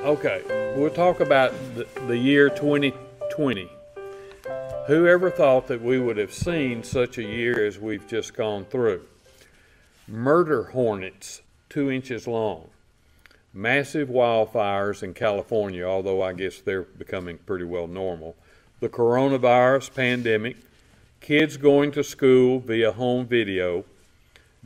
Okay, we'll talk about the year 2020. Whoever thought that we would have seen such a year as we've just gone through? Murder hornets 2 inches long, massive wildfires in California, although I guess they're becoming pretty well normal, the coronavirus pandemic, kids going to school via home video,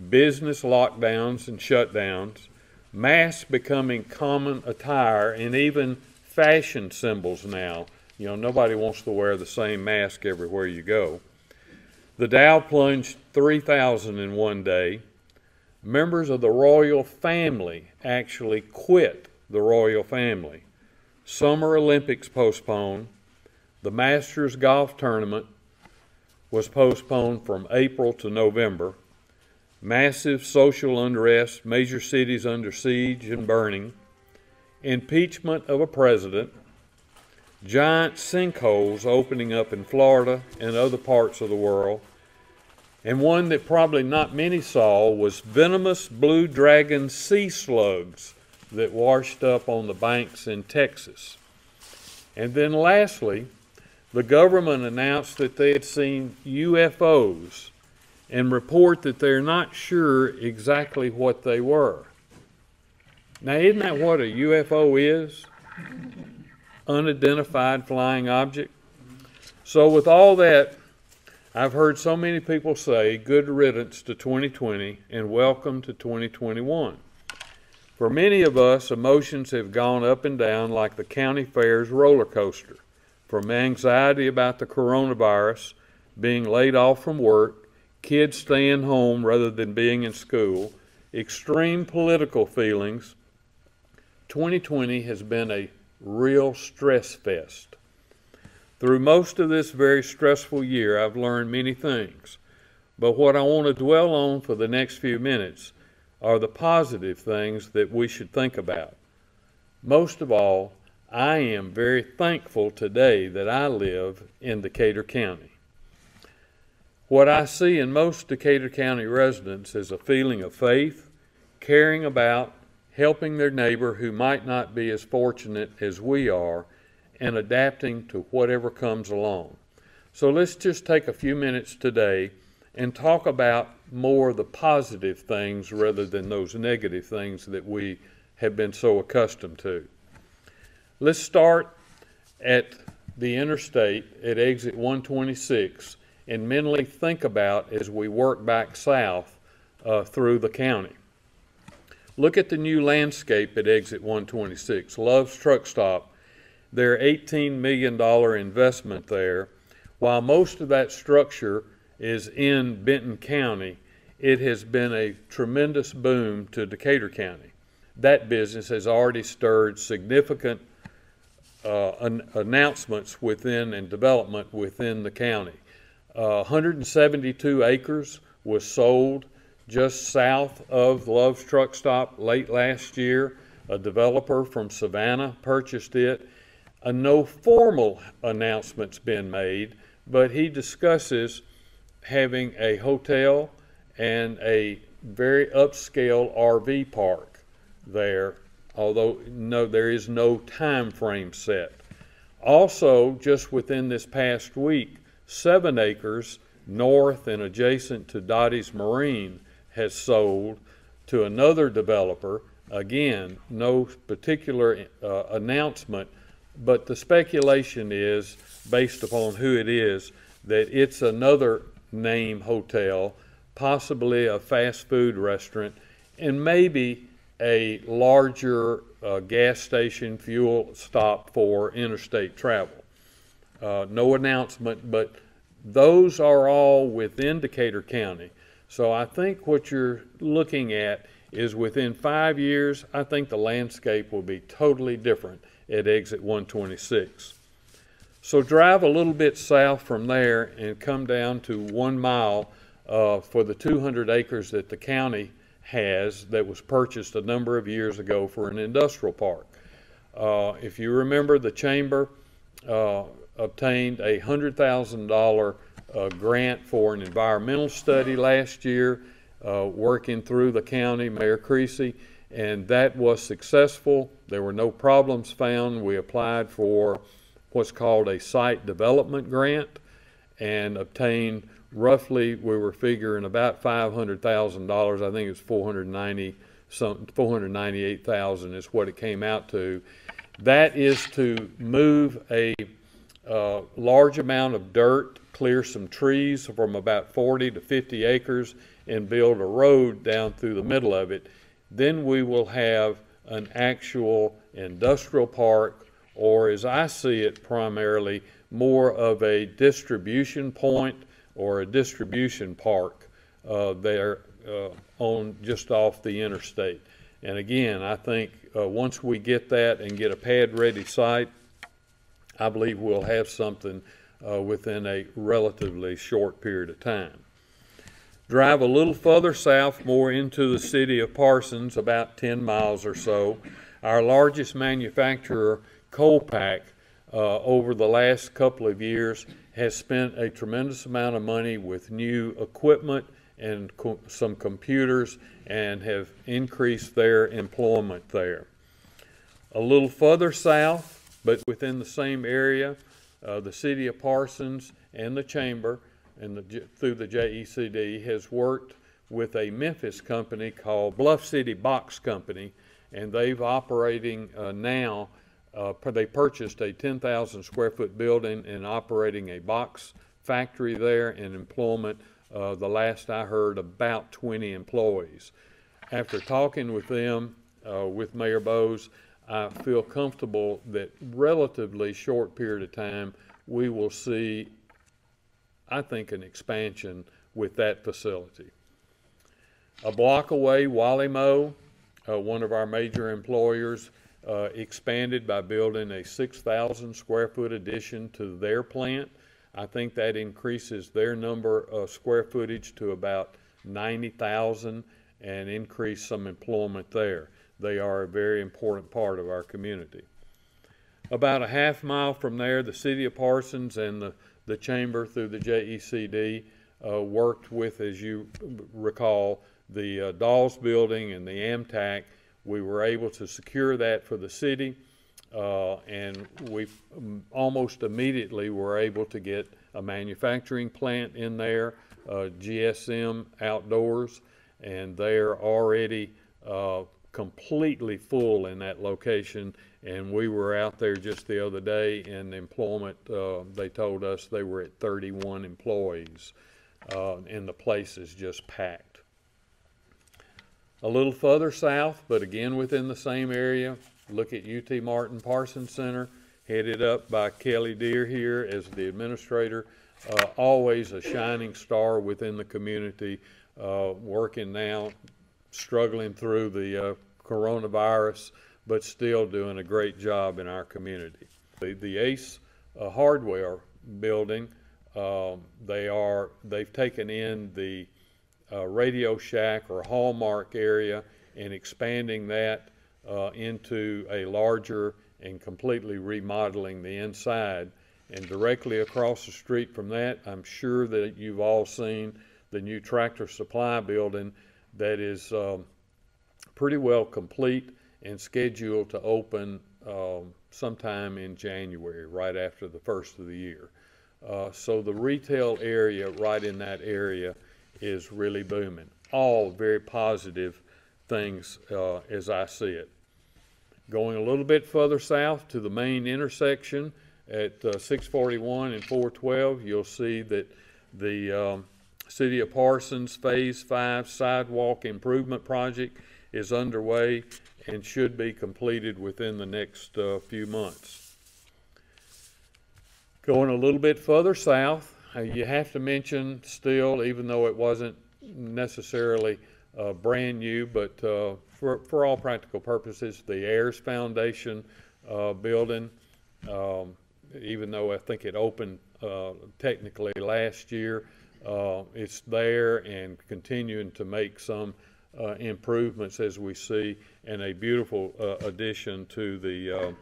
business lockdowns and shutdowns, masks becoming common attire, and even fashion symbols now. You know, nobody wants to wear the same mask everywhere you go. The Dow plunged 3,000 in one day. Members of the royal family actually quit the royal family. Summer Olympics postponed. The Masters golf tournament was postponed from April to November. Massive social unrest, major cities under siege and burning, impeachment of a president, giant sinkholes opening up in Florida and other parts of the world, and one that probably not many saw was venomous blue dragon sea slugs that washed up on the banks in Texas. And then lastly, the government announced that they had seen UFOs and report that they're not sure exactly what they were. Now, isn't that what a UFO is? Unidentified flying object. So with all that, I've heard so many people say good riddance to 2020 and welcome to 2021. For many of us, emotions have gone up and down like the county fair's roller coaster, from anxiety about the coronavirus, being laid off from work, kids staying home rather than being in school, extreme political feelings. 2020 has been a real stress fest. Through most of this very stressful year, I've learned many things. But what I want to dwell on for the next few minutes are the positive things that we should think about. Most of all, I am very thankful today that I live in Decatur County. What I see in most Decatur County residents is a feeling of faith, caring about, helping their neighbor who might not be as fortunate as we are, and adapting to whatever comes along. So let's just take a few minutes today and talk about more of the positive things rather than those negative things that we have been so accustomed to. Let's start at the interstate at exit 126 and mentally think about as we work back south through the county. Look at the new landscape at exit 126, Love's Truck Stop. Their $18 million investment there, while most of that structure is in Benton County, it has been a tremendous boom to Decatur County. That business has already stirred significant announcements within and development within the county. 172 acres was sold just south of Love's Truck Stop late last year. A developer from Savannah purchased it. No formal announcement's been made, but he discusses having a hotel and a very upscale RV park there, although there is no time frame set. Also, just within this past week, 7 acres north and adjacent to Dottie's Marine has sold to another developer. Again, no particular announcement, but the speculation is, based upon who it is, that it's another name hotel, possibly a fast food restaurant, and maybe a larger gas station fuel stop for interstate travel. No announcement, but those are all within Decatur County. So I think what you're looking at is within 5 years, I think the landscape will be totally different at exit 126. So drive a little bit south from there and come down to 1 mile for the 200 acres that the county has that was purchased a number of years ago for an industrial park. If you remember, the chamber obtained a $100,000 grant for an environmental study last year, working through the county, Mayor Creasy, and that was successful. There were no problems found. We applied for what's called a site development grant and obtained roughly, we were figuring about $500,000. I think it's 498,000 is what it came out to. That is to move a large amount of dirt, clear some trees from about 40 to 50 acres, and build a road down through the middle of it. Then we will have an actual industrial park, or as I see it, primarily more of a distribution point or a distribution park there on just off the interstate. And again, I think once we get that and get a pad-ready site, I believe we'll have something within a relatively short period of time. Drive a little further south, more into the city of Parsons, about 10 miles or so. Our largest manufacturer, Colpack, over the last couple of years has spent a tremendous amount of money with new equipment and some computers, and have increased their employment there. A little further south, but within the same area, the city of Parsons and the Chamber and through the JECD has worked with a Memphis company called Bluff City Box Company, and they've operating now. They purchased a 10,000 square foot building and operating a box factory there, and employment, the last I heard, about 20 employees. After talking with them, with Mayor Bowes, I feel comfortable that relatively short period of time we will see, I think, an expansion with that facility. A block away, Wally Moe, one of our major employers, expanded by building a 6,000 square foot addition to their plant. I think that increases their number of square footage to about 90,000 and increase some employment there. They are a very important part of our community. About a half mile from there, the city of Parsons and the Chamber through the JECD worked with, as you recall, the Dawes building and the Amtrak. We were able to secure that for the city, and we almost immediately were able to get a manufacturing plant in there, GSM Outdoors, and they're already completely full in that location. And we were out there just the other day, and employment, they told us they were at 31 employees, and the place is just packed. A little further south, but again within the same area, look at UT Martin Parsons Center, headed up by Kelly Deere here as the administrator. Always a shining star within the community, working now, struggling through the coronavirus, but still doing a great job in our community. The Ace Hardware building, they've taken in the Radio Shack or Hallmark area and expanding that into a larger and completely remodeling the inside. And directly across the street from that, I'm sure that you've all seen the new Tractor Supply building that is pretty well complete and scheduled to open sometime in January, right after the first of the year. So the retail area right in that area is really booming. All very positive things as I see it. Going a little bit further south to the main intersection at 641 and 412, you'll see that the City of Parsons Phase 5 sidewalk improvement project is underway and should be completed within the next few months. Going a little bit further south, you have to mention still, even though it wasn't necessarily brand new, but for all practical purposes, the Ayers Foundation building, even though I think it opened technically last year, it's there and continuing to make some improvements as we see, and a beautiful addition to the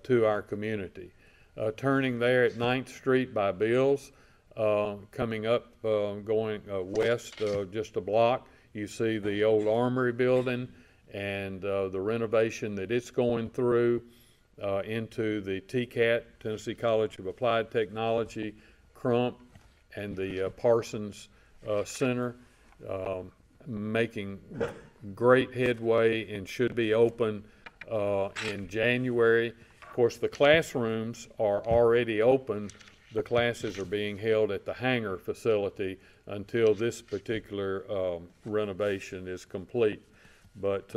to our community. Turning there at 9th Street by Bill's, coming up, going west just a block, you see the old Armory building, and the renovation that it's going through into the TCAT, Tennessee College of Applied Technology, Crump, and the Parsons Center, making great headway and should be open in January. Of course, the classrooms are already open. The classes are being held at the hangar facility until this particular renovation is complete. But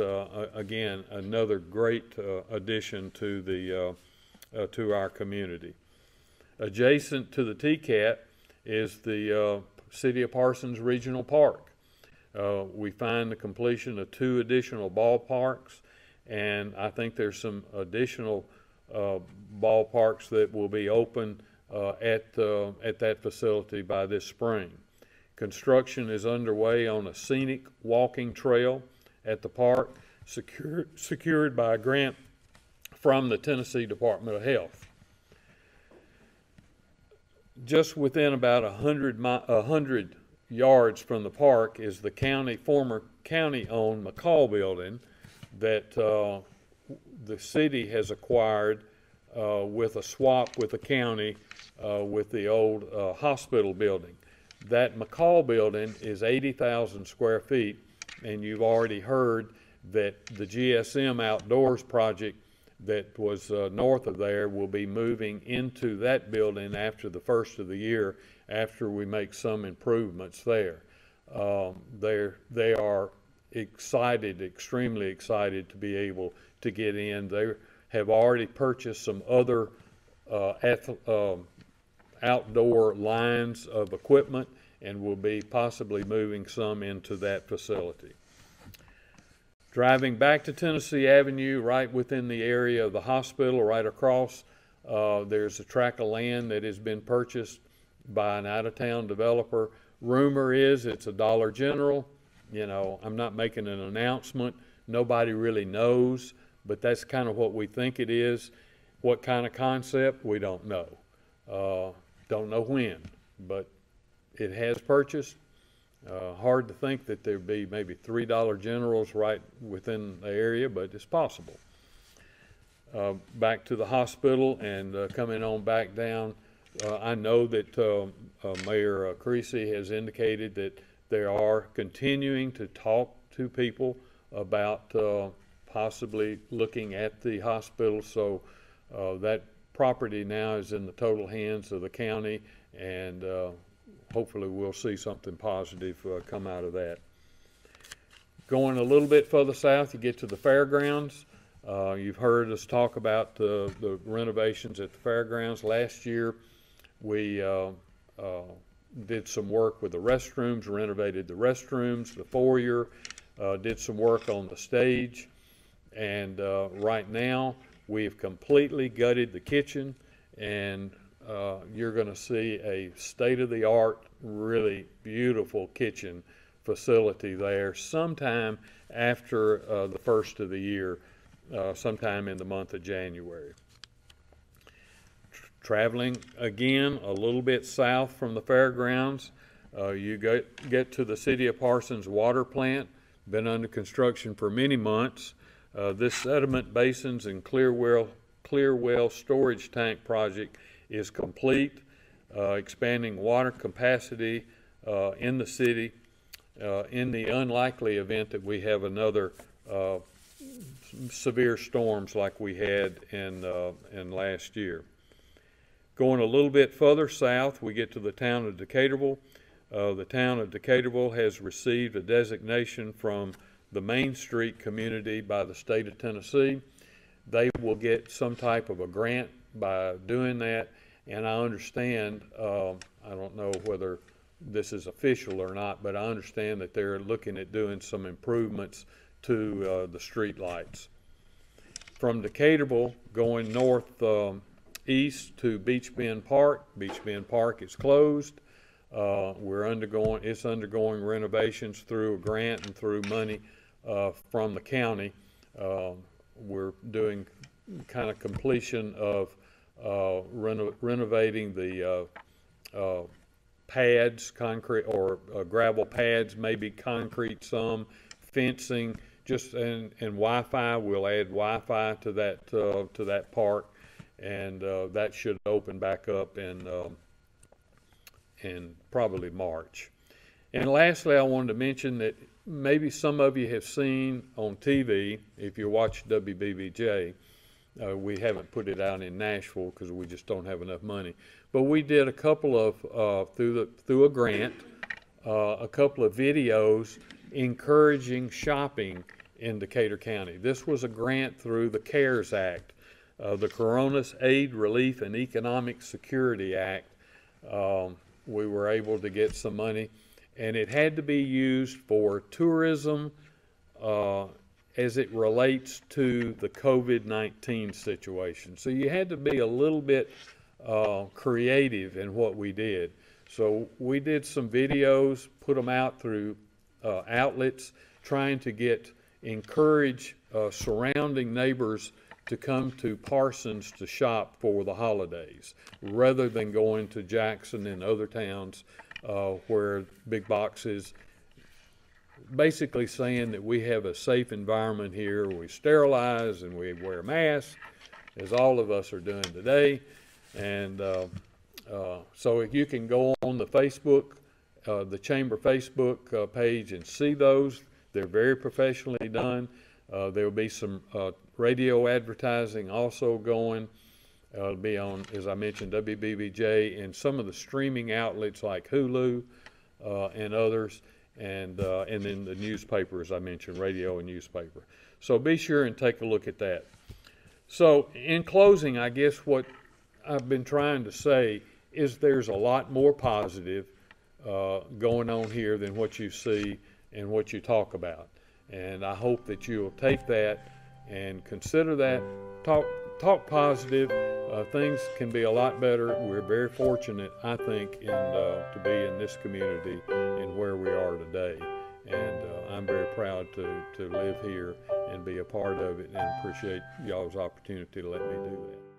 again, another great addition to the to our community. Adjacent to the TCAT is the City of Parsons Regional Park. We find the completion of 2 additional ballparks, and I think there's some additional ballparks that will be open at that facility by this spring. Construction is underway on a scenic walking trail at the park, secured by a grant from the Tennessee Department of Health. Just within about 100 yards from the park is the former county-owned McCall building that the city has acquired with a swap with the county with the old hospital building. That McCall building is 80,000 square feet, and you've already heard that the GSM Outdoors project that was north of there will be moving into that building after the first of the year, after we make some improvements there. They are excited, extremely excited to be able to get in. They have already purchased some other outdoor lines of equipment and will be possibly moving some into that facility. Driving back to Tennessee Avenue, right within the area of the hospital, right across, there's a tract of land that has been purchased by an out-of-town developer. Rumor is it's a Dollar General. You know, I'm not making an announcement. Nobody really knows, but that's kind of what we think it is. What kind of concept? We don't know. Don't know when, but it has purchased. Hard to think that there'd be maybe $3 Generals right within the area, but it's possible. Back to the hospital and coming on back down, I know that Mayor Creasy has indicated that they are continuing to talk to people about possibly looking at the hospital. So that property now is in the total hands of the county, and hopefully we'll see something positive come out of that. Going a little bit further south, you get to the fairgrounds. You've heard us talk about the renovations at the fairgrounds. Last year, we did some work with the restrooms, renovated the restrooms, the foyer, did some work on the stage, and right now we have completely gutted the kitchen, and you're going to see a state-of-the-art, really beautiful kitchen facility there sometime after the first of the year, sometime in the month of January. Traveling again a little bit south from the fairgrounds, you get to the City of Parsons water plant, been under construction for many months. This sediment basins and clear well storage tank project is complete, expanding water capacity in the city in the unlikely event that we have another severe storms like we had in last year. Going a little bit further south, we get to the town of Decaturville. The town of Decaturville has received a designation from the Main Street community by the state of Tennessee. They will get some type of a grant by doing that, and I understand, I don't know whether this is official or not, but I understand that they're looking at doing some improvements to the street lights. From Decaturville, going north east to Beach Bend Park. Beach Bend Park is closed. It's undergoing renovations through a grant and through money from the county. We're doing kind of completion of renovating the pads, concrete or gravel pads, maybe concrete some, fencing, just and Wi-Fi. We'll add Wi-Fi to that park, and that should open back up in probably March. And lastly, I wanted to mention that maybe some of you have seen on TV, if you watch WBBJ. We haven't put it out in Nashville because we just don't have enough money. But we did a couple of through a grant, a couple of videos encouraging shopping in Decatur County. This was a grant through the CARES Act, the Coronavirus Aid, Relief, and Economic Security Act. We were able to get some money, and it had to be used for tourism as it relates to the COVID-19 situation. So you had to be a little bit creative in what we did. So we did some videos, put them out through outlets, trying to encourage surrounding neighbors to come to Parsons to shop for the holidays, rather than going to Jackson and other towns where big boxes. Basically saying that we have a safe environment here, we sterilize and we wear masks, as all of us are doing today. And so if you can go on the Facebook, the Chamber Facebook page and see those, they're very professionally done. There will be some radio advertising also going. It'll be on, as I mentioned, WBBJ and some of the streaming outlets like Hulu and others. And then the newspaper, as I mentioned, radio and newspaper. So be sure and take a look at that. So in closing, I guess what I've been trying to say is there's a lot more positive going on here than what you see and what you talk about. And I hope that you'll take that and consider that. Talk positive. Things can be a lot better. We're very fortunate, I think, to be in this community and where we are today. And I'm very proud to live here and be a part of it, and appreciate y'all's opportunity to let me do that.